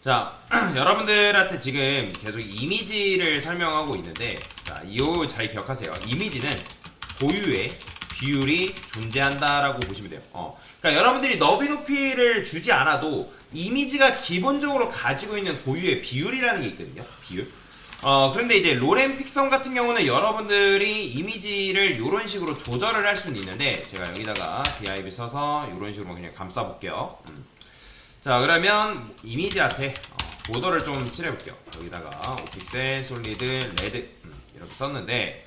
자, 여러분들한테 지금 계속 이미지를 설명하고 있는데, 자, 이거 잘 기억하세요. 이미지는 고유의 비율이 존재한다라고 보시면 돼요. 그러니까 여러분들이 너비 높이를 주지 않아도 이미지가 기본적으로 가지고 있는 고유의 비율이라는 게 있거든요. 비율. 그런데 이제 로렌 픽성 같은 경우는 여러분들이 이미지를 이런 식으로 조절을 할 수는 있는데, 제가 여기다가 div 써서 이런 식으로 그냥 감싸 볼게요. 자, 그러면 이미지한테 보더를 좀 칠해볼게요. 여기다가 오픽셀, 솔리드, 레드 이렇게 썼는데,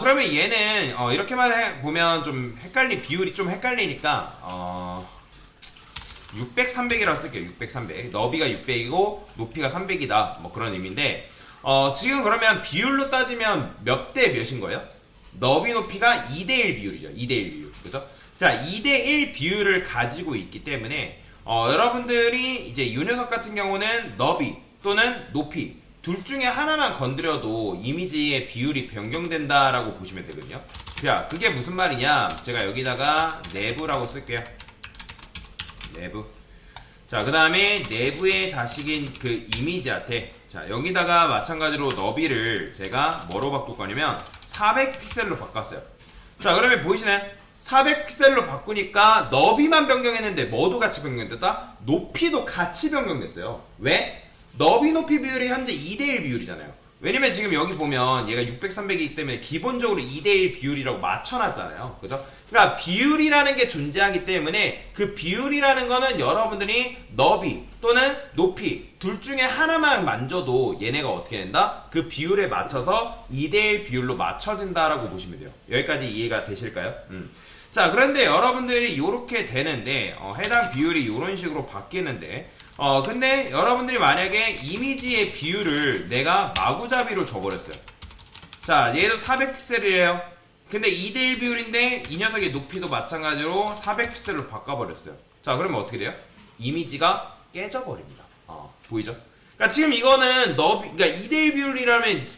그러면 얘는 이렇게만 보면 좀 비율이 좀 헷갈리니까 600, 300이라고 쓸게요. 600, 300. 너비가 600이고 높이가 300이다. 뭐 그런 의미인데, 지금 그러면 비율로 따지면 몇 대 몇인 거예요? 너비 높이가 2대1 비율이죠. 2대1 비율. 그죠? 자, 2대1 비율을 가지고 있기 때문에 여러분들이 이제 이 녀석 같은 경우는 너비 또는 높이 둘 중에 하나만 건드려도 이미지의 비율이 변경된다라고 보시면 되거든요. 자, 그게 무슨 말이냐? 제가 여기다가 내부라고 쓸게요. 내부. 자, 그 다음에 내부의 자식인 그 이미지한테, 자, 여기다가 마찬가지로 너비를 제가 뭐로 바꿀 거냐면 400픽셀로 바꿨어요. 자, 그러면 보이시나요? 400픽셀로 바꾸니까 너비만 변경했는데 뭐도 같이 변경됐다? 높이도 같이 변경됐어요. 왜? 너비 높이 비율이 현재 2대1 비율이잖아요. 왜냐면 지금 여기 보면 얘가 600, 300이기 때문에 기본적으로 2대1 비율이라고 맞춰놨잖아요. 그죠? 그러니까 비율이라는 게 존재하기 때문에 그 비율이라는 거는 여러분들이 너비 또는 높이 둘 중에 하나만 만져도 얘네가 어떻게 된다? 그 비율에 맞춰서 2대1 비율로 맞춰진다라고 보시면 돼요. 여기까지 이해가 되실까요? 자, 그런데 여러분들이 이렇게 되는데 해당 비율이 이런 식으로 바뀌는데 근데 여러분들이 만약에 이미지의 비율을 내가 마구잡이로 줘버렸어요. 자, 얘도 400픽셀이에요. 근데 2대1 비율인데 이 녀석의 높이도 마찬가지로 400픽셀로 바꿔버렸어요. 자, 그러면 어떻게 돼요? 이미지가 깨져버립니다. 보이죠? 그러니까 지금 이거는 그러니까 2대1 비율이라면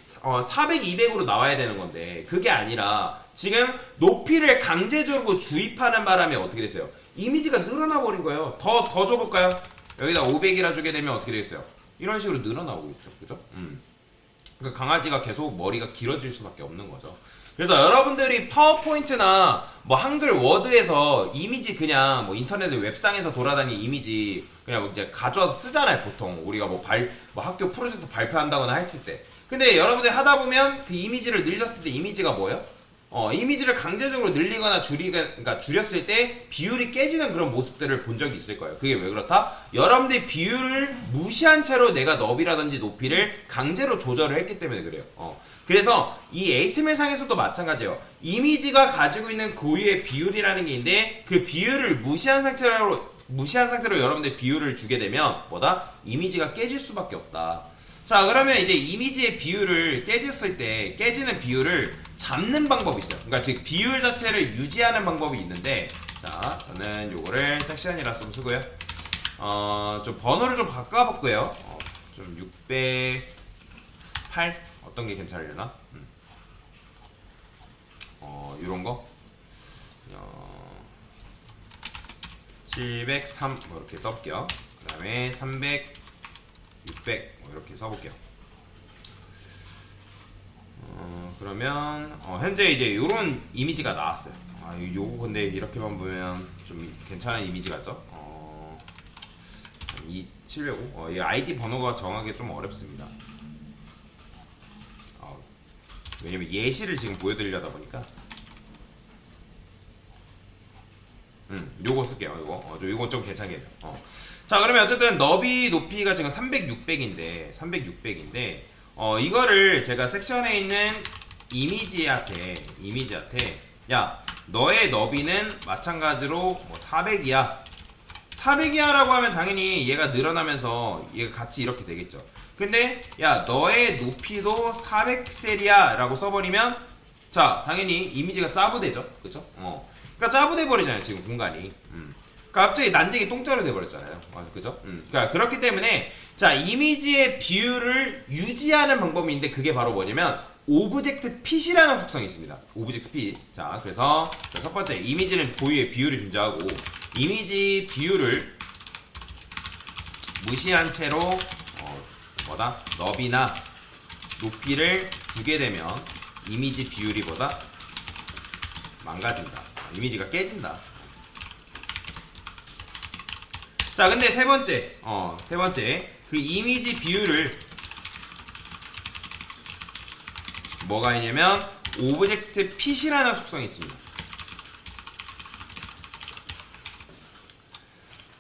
400, 200으로 나와야 되는 건데 그게 아니라 지금 높이를 강제적으로 주입하는 바람에 어떻게 됐어요? 이미지가 늘어나 버린 거예요. 더 줘볼까요? 여기다 500이라 주게 되면 어떻게 되겠어요? 이런 식으로 늘어나고 있죠. 그죠? 그러니까 강아지가 계속 머리가 길어질 수밖에 없는 거죠. 그래서 여러분들이 파워포인트나 뭐 한글 워드에서 이미지 그냥 뭐 인터넷 웹상에서 돌아다니는 이미지 그냥 이제 가져와서 쓰잖아요. 보통 우리가 뭐 학교 프로젝트 발표한다거나 했을 때. 근데 여러분들이 하다 보면 그 이미지를 늘렸을 때 이미지가 뭐예요? 이미지를 강제적으로 늘리거나 그러니까 줄였을 때 비율이 깨지는 그런 모습들을 본 적이 있을 거예요. 그게 왜 그렇다? 여러분들이 비율을 무시한 채로 내가 너비라든지 높이를 강제로 조절을 했기 때문에 그래요. 그래서 이 ASMR상에서도 마찬가지예요. 이미지가 가지고 있는 고유의 비율이라는 게 있는데 그 비율을 무시한 상태로 여러분들 비율을 주게 되면 뭐다? 이미지가 깨질 수밖에 없다. 자, 그러면 이제 이미지의 비율을 깨지는 비율을 잡는 방법이 있어요. 그러니까 즉 비율 자체를 유지하는 방법이 있는데, 자, 저는 요거를 섹션이라 좀 쓰고요. 좀 번호를 좀 바꿔볼게요. 좀 608 어떤 게 괜찮으려나? 요런 거 703 뭐 이렇게 써볼게요. 그 다음에 300 600 뭐 이렇게 써볼게요. 그러면 현재 이제 요런 이미지가 나왔어요. 요거 근데 이렇게만 보면 좀 괜찮은 이미지 같죠? 2705 이 아이디 번호가 정하기 좀 어렵습니다. 왜냐면 예시를 지금 보여드리려다 보니까 요거 쓸게요. 요거 좀 괜찮겠네요. 자, 그러면 어쨌든 너비 높이가 지금 300, 600인데 이거를 제가 섹션에 있는 이미지한테 야, 너의 너비는 마찬가지로 뭐 400이야 라고 하면 당연히 얘가 늘어나면서 얘가 같이 이렇게 되겠죠. 근데 야, 너의 높이도 400픽셀이야 라고 써버리면 자, 당연히 이미지가 짜부되죠. 그쵸? 그러니까 짜부돼 버리잖아요. 지금 공간이. 그러니까 갑자기 난쟁이 똥자루 돼버렸잖아요. 그죠? 그러니까 그렇기 때문에 자, 이미지의 비율을 유지하는 방법이 있는데 그게 바로 뭐냐면 오브젝트 핏이라는 속성이 있습니다. 오브젝트 핏. 자, 그래서 첫 번째 이미지는 고유의 비율이 존재하고 이미지 비율을 무시한 채로 뭐다? 너비나 높이를 두게 되면 이미지 비율이 뭐다? 망가진다. 이미지가 깨진다. 자, 근데 세 번째 그 이미지 비율을 뭐가 있냐면 오브젝트 핏이라는 속성이 있습니다.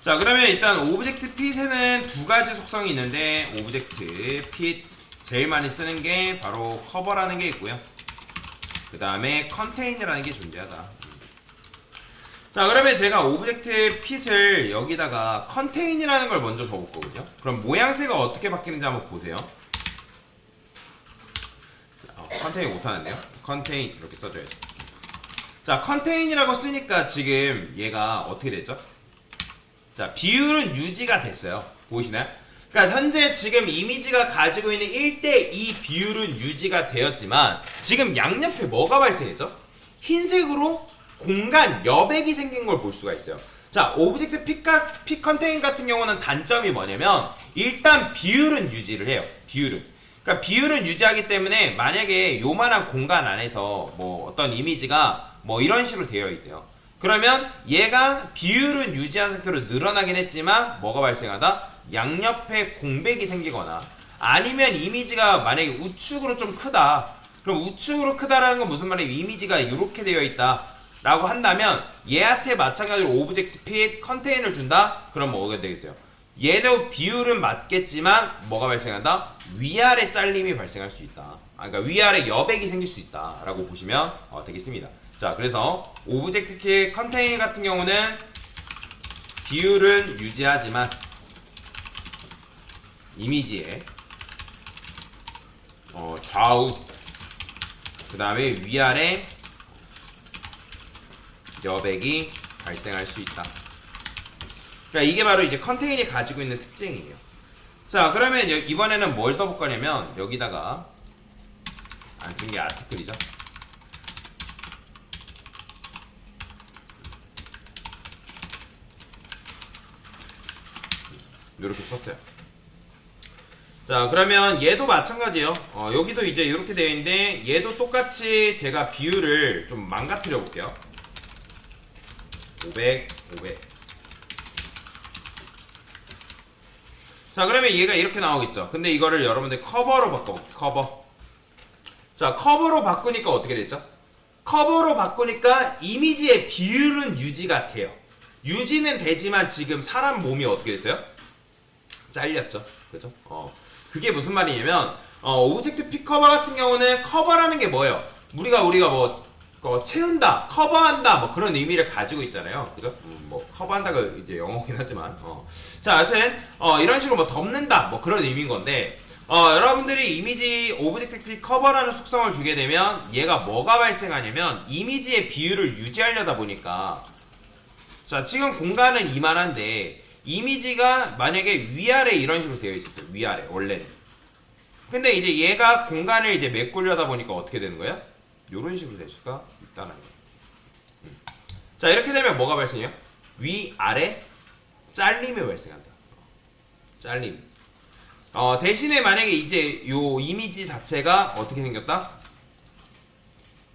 자, 그러면 일단 오브젝트 핏에는 두 가지 속성이 있는데 오브젝트 핏 제일 많이 쓰는 게 바로 커버라는 게 있고요. 그 다음에 컨테인이라는 게 존재하다. 자, 그러면 제가 오브젝트 핏을 여기다가 컨테인이라는 걸 먼저 적을 거거든요. 그럼 모양새가 어떻게 바뀌는지 한번 보세요. 자, 컨테인 못하는데요. 컨테인 이렇게 써줘야죠. 자, 컨테인이라고 쓰니까 지금 얘가 어떻게 됐죠? 자, 비율은 유지가 됐어요. 보이시나요? 그러니까 현재 지금 이미지가 가지고 있는 1:2 비율은 유지가 되었지만 지금 양옆에 뭐가 발생했죠? 흰색으로 공간 여백이 생긴 걸 볼 수가 있어요. 자, 오브젝트 핏 컨테인 같은 경우는 단점이 뭐냐면 일단 비율은 유지를 해요. 그러니까 비율은 유지하기 때문에 만약에 요만한 공간 안에서 뭐 어떤 이미지가 뭐 이런 식으로 되어 있대요. 그러면 얘가 비율은 유지한 상태로 늘어나긴 했지만 뭐가 발생하다? 양옆에 공백이 생기거나 아니면 이미지가 만약에 우측으로 좀 크다. 그럼 우측으로 크다라는 건 무슨 말이에요? 이미지가 이렇게 되어 있다 라고 한다면 얘한테 마찬가지로 오브젝트 핏 컨테인을 준다? 그럼 뭐가 되겠어요? 얘도 비율은 맞겠지만 뭐가 발생한다? 위아래 잘림이 발생할 수 있다. 그러니까 위아래 여백이 생길 수 있다 라고 보시면 되겠습니다. 자, 그래서 오브젝트 핏 컨테인 같은 경우는 비율은 유지하지만 이미지의 좌우 그 다음에 위아래 여백이 발생할 수 있다. 그러니까 이게 바로 이제 컨테인이 가지고 있는 특징이에요. 자, 그러면 이번에는 뭘 써볼 거냐면 여기다가 안 쓴 게 아티클이죠. 이렇게 썼어요. 자, 그러면 얘도 마찬가지예요. 여기도 이제 이렇게 되어 있는데 얘도 똑같이 제가 비율을 좀 망가뜨려 볼게요. 500. 자, 그러면 얘가 이렇게 나오겠죠. 근데 이거를 여러분들 커버로 바꿔볼게요. 커버. 자, 커버로 바꾸니까 어떻게 됐죠? 커버로 바꾸니까 이미지의 비율은 유지가 돼요. 유지는 되지만 지금 사람 몸이 어떻게 됐어요? 잘렸죠. 그죠? 그게 무슨 말이냐면 오브젝트 핏 커버 같은 경우는 커버라는 게 뭐예요? 우리가 뭐 채운다, 커버한다, 뭐 그런 의미를 가지고 있잖아요. 그죠? 뭐 커버한다가 이제 영어긴 하지만 자, 하여튼 이런 식으로 뭐 덮는다, 뭐 그런 의미인 건데 여러분들이 이미지 오브젝트 핏 커버라는 속성을 주게 되면 얘가 뭐가 발생하냐면 이미지의 비율을 유지하려다 보니까 자, 지금 공간은 이만한데 이미지가 만약에 위아래 이런 식으로 되어 있었어요. 위아래 원래는. 근데 이제 얘가 공간을 이제 메꾸려다 보니까 어떻게 되는 거예요? 이런 식으로 될 수가 있다는 거예요. 자, 이렇게 되면 뭐가 발생해요? 위아래 잘림이 발생한다. 잘림. 대신에 만약에 이제 요 이미지 자체가 어떻게 생겼다?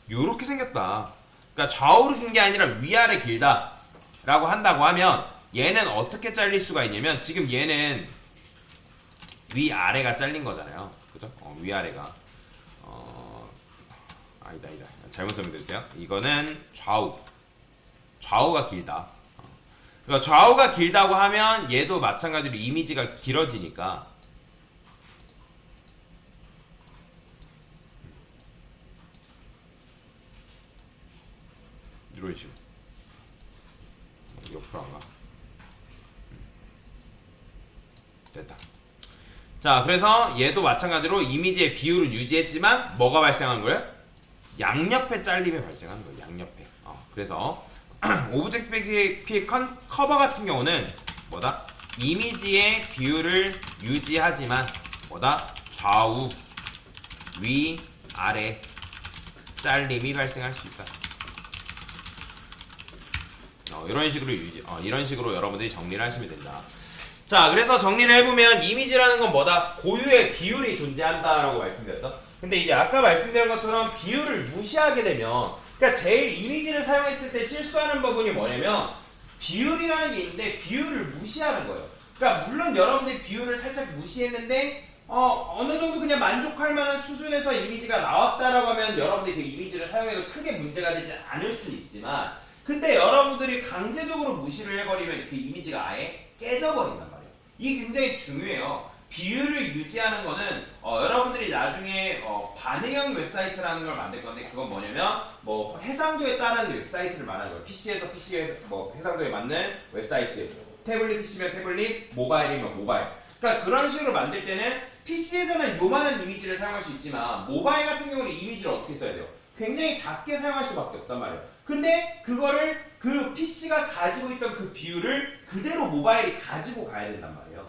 요렇게 생겼다. 그러니까 좌우로 긴 게 아니라 위아래 길다 라고 한다고 하면 얘는 어떻게 잘릴 수가 있냐면 지금 얘는 위아래가 잘린 거잖아요. 그죠? 위아래가 아니다 잘못 설명드렸어요. 이거는 좌우가 길다. 그러니까 좌우가 길다고 하면 얘도 마찬가지로 이미지가 길어지니까 이런 식으로 옆으로 안 가. 됐다. 자, 그래서 얘도 마찬가지로 이미지의 비율을 유지했지만 뭐가 발생한 거예요? 양옆에 잘림이 발생한 거예요. 양옆에. 그래서 오브젝트 핏 커버 같은 경우는 뭐다? 이미지의 비율을 유지하지만 뭐다? 좌우, 위, 아래 잘림이 발생할 수 있다. 이런 식으로 이런 식으로 여러분들이 정리를 하시면 된다. 자, 그래서 정리를 해보면 이미지라는 건 뭐다? 고유의 비율이 존재한다라고 말씀드렸죠. 근데 이제 아까 말씀드린 것처럼 비율을 무시하게 되면, 그러니까 제일 이미지를 사용했을 때 실수하는 부분이 뭐냐면 비율이라는 게 있는데 비율을 무시하는 거예요. 그러니까 물론 여러분들이 비율을 살짝 무시했는데 어느 정도 그냥 만족할 만한 수준에서 이미지가 나왔다라고 하면 여러분들이 그 이미지를 사용해도 크게 문제가 되지 않을 수 있지만, 근데 여러분들이 강제적으로 무시를 해버리면 그 이미지가 아예 깨져버린단 말이에요. 이게 굉장히 중요해요. 비율을 유지하는 거는 여러분들이 나중에 반응형 웹사이트라는 걸 만들 건데, 그건 뭐냐면 뭐 해상도에 따른 웹사이트를 말하는 거예요. PC에서 뭐 해상도에 맞는 웹사이트, 태블릿 PC면 태블릿, 모바일이면 모바일. 그러니까 그런 식으로 만들 때는 PC에서는 요만한 이미지를 사용할 수 있지만 모바일 같은 경우는 이미지를 어떻게 써야 돼요? 굉장히 작게 사용할 수밖에 없단 말이에요. 근데 그거를 그 PC가 가지고 있던 그 비율을 그대로 모바일이 가지고 가야 된단 말이에요.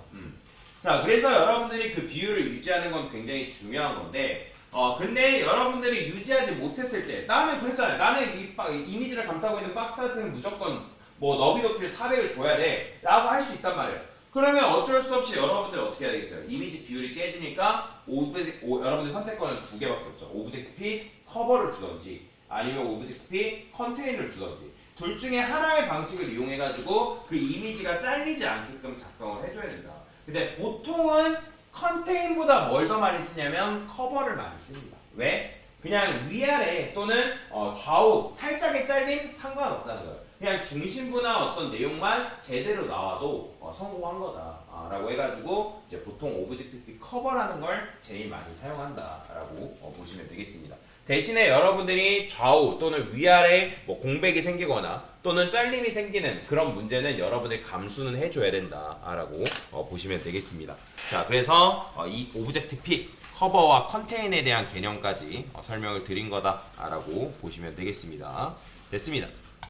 자, 그래서 여러분들이 그 비율을 유지하는 건 굉장히 중요한 건데, 근데 여러분들이 유지하지 못했을 때, 나는 그랬잖아요. 나는 이 이미지를 감싸고 있는 박스 같은 무조건 뭐 너비 높이를 400을 줘야 돼 라고 할 수 있단 말이에요. 그러면 어쩔 수 없이 여러분들이 어떻게 해야 되겠어요? 이미지 비율이 깨지니까 여러분들 선택권은 두 개밖에 없죠. 오브젝트 P 커버를 주던지 아니면 오브젝트 P 컨테이너를 주던지, 둘 중에 하나의 방식을 이용해가지고 그 이미지가 잘리지 않게끔 작성을 해줘야 된다. 근데 보통은 컨테인보다 뭘 더 많이 쓰냐면 커버를 많이 씁니다. 왜? 그냥 위아래 또는 좌우 살짝의 잘림 상관없다는 거예요. 그냥 중심부나 어떤 내용만 제대로 나와도 성공한 거다 라고 해가지고 이제 보통 오브젝트 P 커버라는 걸 제일 많이 사용한다 라고 보시면 되겠습니다. 대신에 여러분들이 좌우 또는 위아래 뭐 공백이 생기거나 또는 잘림이 생기는 그런 문제는 여러분들이 감수는 해줘야 된다 라고 보시면 되겠습니다. 자, 그래서 이 오브젝트 P 커버와 컨테인에 대한 개념까지 설명을 드린 거다 라고 보시면 되겠습니다. 됐습니다.